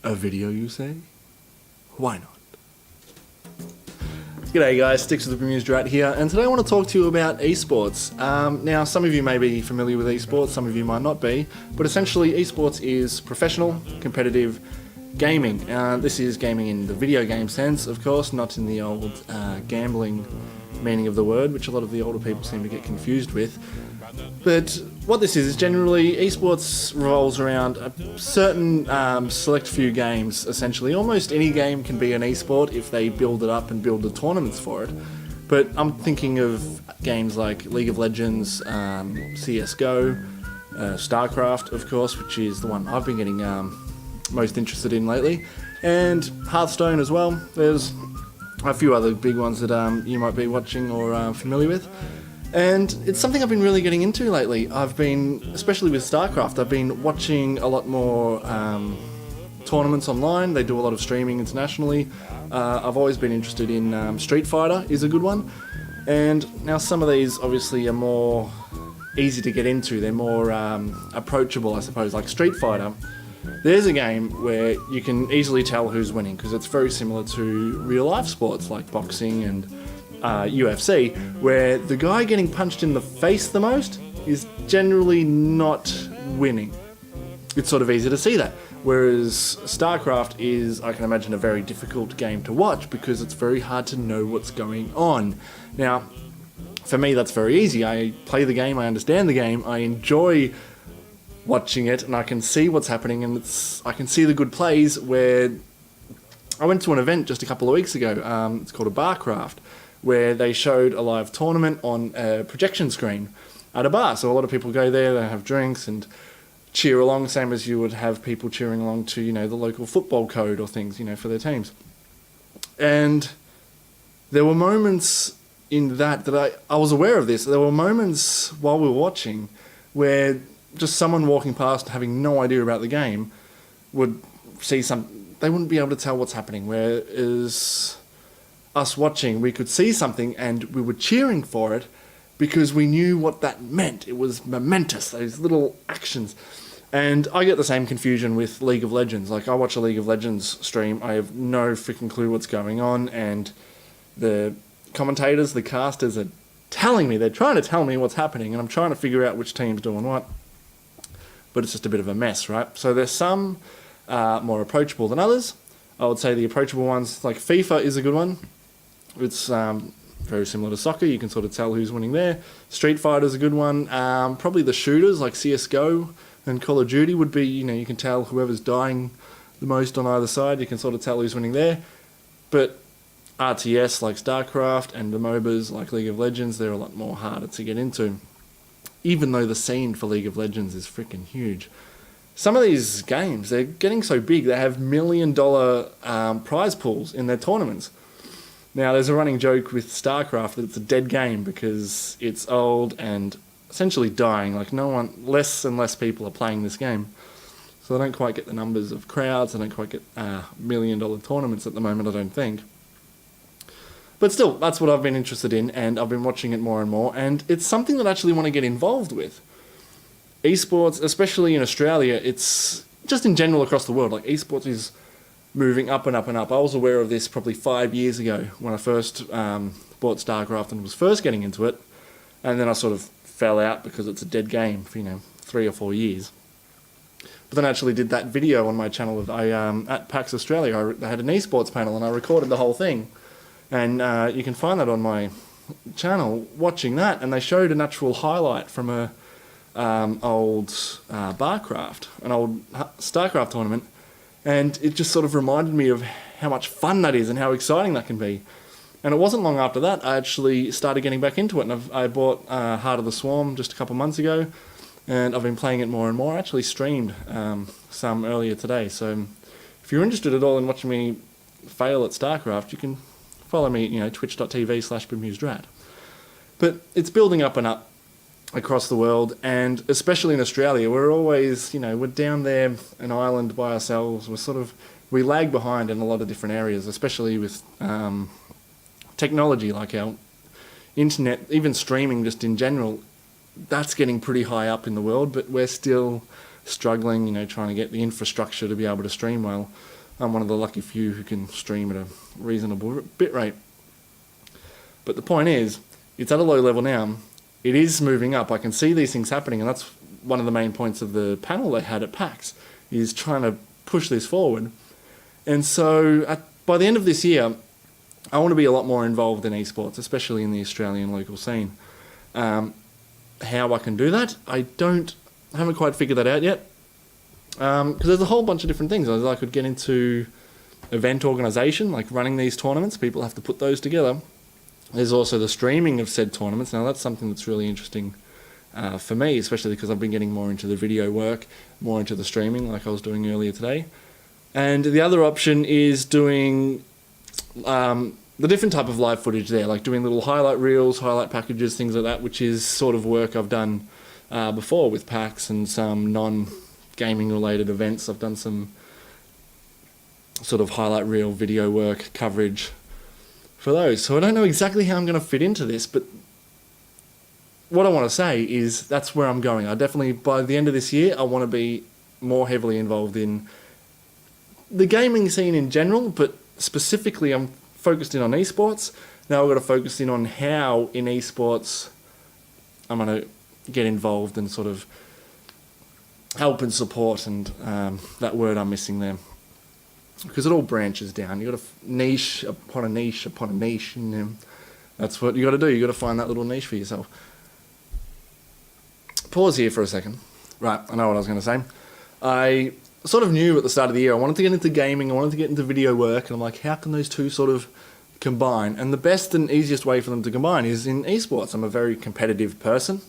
A video, you say? Why not? G'day guys, Sticks with the Bemused right here, and today I want to talk to you about esports. Now, some of you may be familiar with esports, some of you might not be, but essentially esports is professional, competitive gaming. This is gaming in the video game sense, of course, not in the old gambling meaning of the word, which a lot of the older people seem to get confused with. But what this is generally, esports revolves around a certain select few games, essentially. Almost any game can be an esport if they build it up and build the tournaments for it. But I'm thinking of games like League of Legends, CSGO, StarCraft, of course, which is the one I've been getting most interested in lately, and Hearthstone as well. There's a few other big ones that you might be watching or familiar with. And it's something I've been really getting into lately. I've been, especially with StarCraft, I've been watching a lot more tournaments online. They do a lot of streaming internationally. I've always been interested in Street Fighter is a good one. And now some of these obviously are more easy to get into. They're more approachable, I suppose, like Street Fighter. There's a game where you can easily tell who's winning because it's very similar to real life sports like boxing and UFC, where the guy getting punched in the face the most is generally not winning. It's sort of easy to see that. Whereas StarCraft is, I can imagine, a very difficult game to watch because it's very hard to know what's going on. Now, for me, that's very easy. I play the game, I understand the game, I enjoy watching it, and I can see what's happening, and I can see the good plays. Where I went to an event just a couple of weeks ago, it's called a Barcraft, where they showed a live tournament on a projection screen at a bar. So a lot of people go there, they have drinks and cheer along, same as you would have people cheering along to, the local football code or things, for their teams. And there were moments in that I was aware of this. There were moments while we were watching where just someone walking past having no idea about the game would see they wouldn't be able to tell what's happening, whereas us watching, we could see something and we were cheering for it because we knew what that meant. It was momentous, those little actions. And I get the same confusion with League of Legends. Like, I watch a League of Legends stream, I have no freaking clue what's going on, and the commentators, the casters are they're trying to tell me what's happening, and I'm trying to figure out which team's doing what. But it's just a bit of a mess, right? So there's some more approachable than others. I would say the approachable ones, like FIFA is a good one. It's very similar to soccer. You can sort of tell who's winning there. Street Fighter is a good one. Probably the shooters like CSGO and Call of Duty would be, you can tell whoever's dying the most on either side. You can sort of tell who's winning there. But RTS like StarCraft and the MOBAs like League of Legends, they're a lot more harder to get into. Even though the scene for League of Legends is freaking huge. Some of these games, they're getting so big, they have $1 million prize pools in their tournaments. Now, there's a running joke with StarCraft that it's a dead game because it's old and essentially dying. Like, less and less people are playing this game. So they don't quite get the numbers of crowds, they don't quite get $1 million tournaments at the moment, I don't think. But still, that's what I've been interested in, and I've been watching it more and more, and it's something that I actually want to get involved with. Esports, especially in Australia, it's just in general across the world, like esports is moving up and up and up. I was aware of this probably 5 years ago when I first bought StarCraft and was first getting into it, and then I sort of fell out because it's a dead game for 3 or 4 years. But then I actually did that video on my channel at PAX Australia. I had an esports panel and I recorded the whole thing, and you can find that on my channel watching that, and they showed an actual highlight from a old Barcraft, an old StarCraft tournament, and it just sort of reminded me of how much fun that is and how exciting that can be. And it wasn't long after that I actually started getting back into it, and I bought Heart of the Swarm just a couple months ago, and I've been playing it more and more. I actually streamed some earlier today, so if you're interested at all in watching me fail at StarCraft, you can follow me at twitch.tv/bemusedrat. But it's building up and up across the world, and especially in Australia, we're always, we're down there, an island by ourselves. We lag behind in a lot of different areas, especially with technology, like our internet, even streaming just in general. That's getting pretty high up in the world, but we're still struggling, trying to get the infrastructure to be able to stream well. I'm one of the lucky few who can stream at a reasonable bit rate. But the point is, it's at a low level now. It is moving up. I can see these things happening, and that's one of the main points of the panel they had at PAX, is trying to push this forward. And so by the end of this year, I want to be a lot more involved in esports, especially in the Australian local scene. How I can do that, I haven't quite figured that out yet. Because there's a whole bunch of different things. I could get into event organisation, like running these tournaments. People have to put those together. There's also the streaming of said tournaments. Now that's something that's really interesting for me, especially because I've been getting more into the video work, more into the streaming like I was doing earlier today. And the other option is doing the different type of live footage there, like doing little highlight reels, highlight packages, things like that, which is sort of work I've done before with PAX and some non-gaming related events. I've done some sort of highlight reel video work coverage for those. So I don't know exactly how I'm going to fit into this, but what I want to say is that's where I'm going. I definitely, by the end of this year, I want to be more heavily involved in the gaming scene in general, but specifically I'm focused in on esports. Now I've got to focus in on how in esports I'm going to get involved and sort of help and support, and that word I'm missing there. Because it all branches down. You got to niche upon a niche upon a niche, and that's what you got to do. You got to find that little niche for yourself. Pause here for a second. Right, I know what I was going to say. I sort of knew at the start of the year I wanted to get into gaming, I wanted to get into video work, and I'm like, how can those two sort of combine? And the best and easiest way for them to combine is in esports. I'm a very competitive person,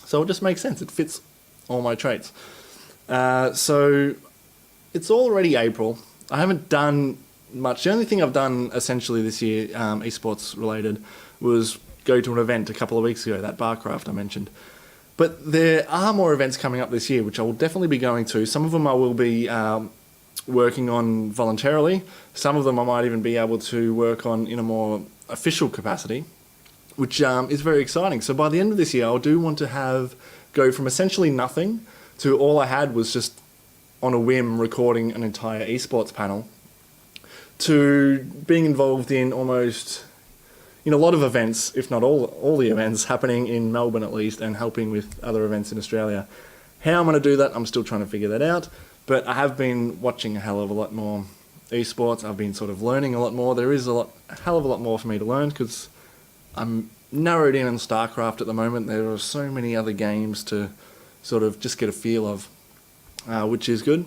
so it just makes sense. It fits all my traits. So it's already April. I haven't done much. The only thing I've done essentially this year, esports related, was go to an event a couple of weeks ago, that Barcraft I mentioned. But there are more events coming up this year, which I will definitely be going to. Some of them I will be working on voluntarily. Some of them I might even be able to work on in a more official capacity, which is very exciting. So by the end of this year, I do want to go from essentially nothing to all I had was just on a whim recording an entire esports panel, to being involved in almost a lot of events, if not all the events happening in Melbourne at least, and helping with other events in Australia. How I'm going to do that, I'm still trying to figure that out, but I have been watching a hell of a lot more esports. I've been sort of learning a lot more. There is a hell of a lot more for me to learn, because I'm narrowed in on StarCraft at the moment. There are so many other games to sort of just get a feel of, which is good.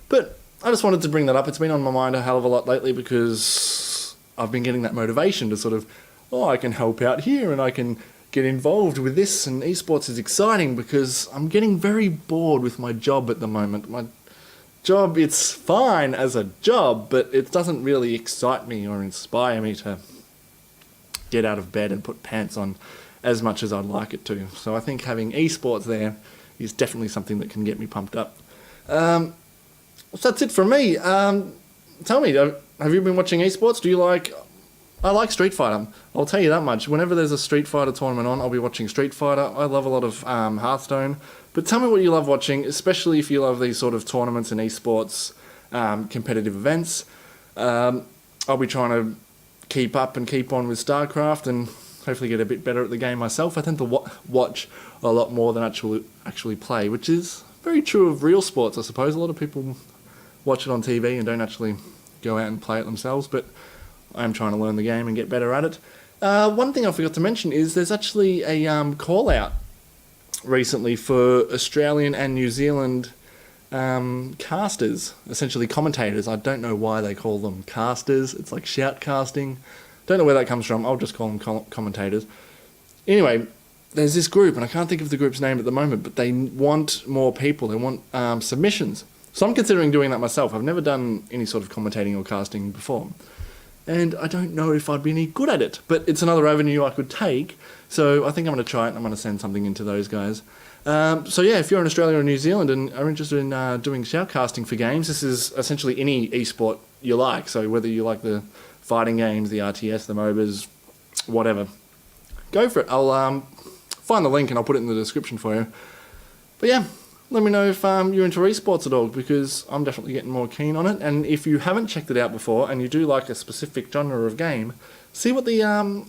But I just wanted to bring that up. It's been on my mind a hell of a lot lately, because I've been getting that motivation to sort of, I can help out here and I can get involved with this, and esports is exciting because I'm getting very bored with my job at the moment. My job, it's fine as a job, but it doesn't really excite me or inspire me to get out of bed and put pants on as much as I'd like it to. So I think having esports there is definitely something that can get me pumped up. So that's it from me. Tell me, have you been watching esports? I like Street Fighter. I'll tell you that much. Whenever there's a Street Fighter tournament on, I'll be watching Street Fighter. I love a lot of Hearthstone. But tell me what you love watching, especially if you love these sort of tournaments and esports competitive events. I'll be trying to keep up and keep on with StarCraft and hopefully get a bit better at the game myself. I tend to watch a lot more than actually play, which is very true of real sports, I suppose. A lot of people watch it on TV and don't actually go out and play it themselves, but I'm trying to learn the game and get better at it. One thing I forgot to mention is there's actually a call-out recently for Australian and New Zealand casters, essentially commentators. I don't know why they call them casters. It's like shoutcasting. Don't know where that comes from. I'll just call them commentators. Anyway, there's this group, and I can't think of the group's name at the moment, but they want more people. They want submissions. So I'm considering doing that myself. I've never done any sort of commentating or casting before, and I don't know if I'd be any good at it, but it's another avenue I could take. So I think I'm going to try it, and I'm going to send something into those guys. So yeah, if you're in Australia or New Zealand and are interested in doing shoutcasting for games, this is essentially any esport you like. So whether you like the fighting games, the RTS, the MOBAs, whatever, go for it. I'll find the link and I'll put it in the description for you. But yeah, let me know if you're into esports at all, because I'm definitely getting more keen on it. And if you haven't checked it out before and you do like a specific genre of game, see what the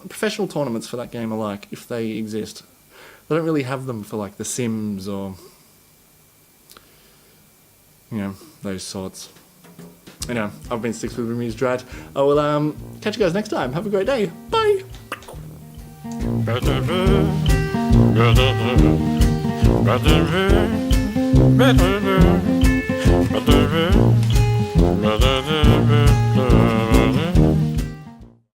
professional tournaments for that game are like, if they exist. They don't really have them for like The Sims or, you know, those sorts. Anyway, I've been Sticks with Bemused Rat. I will catch you guys next time. Have a great day. Bye! Better.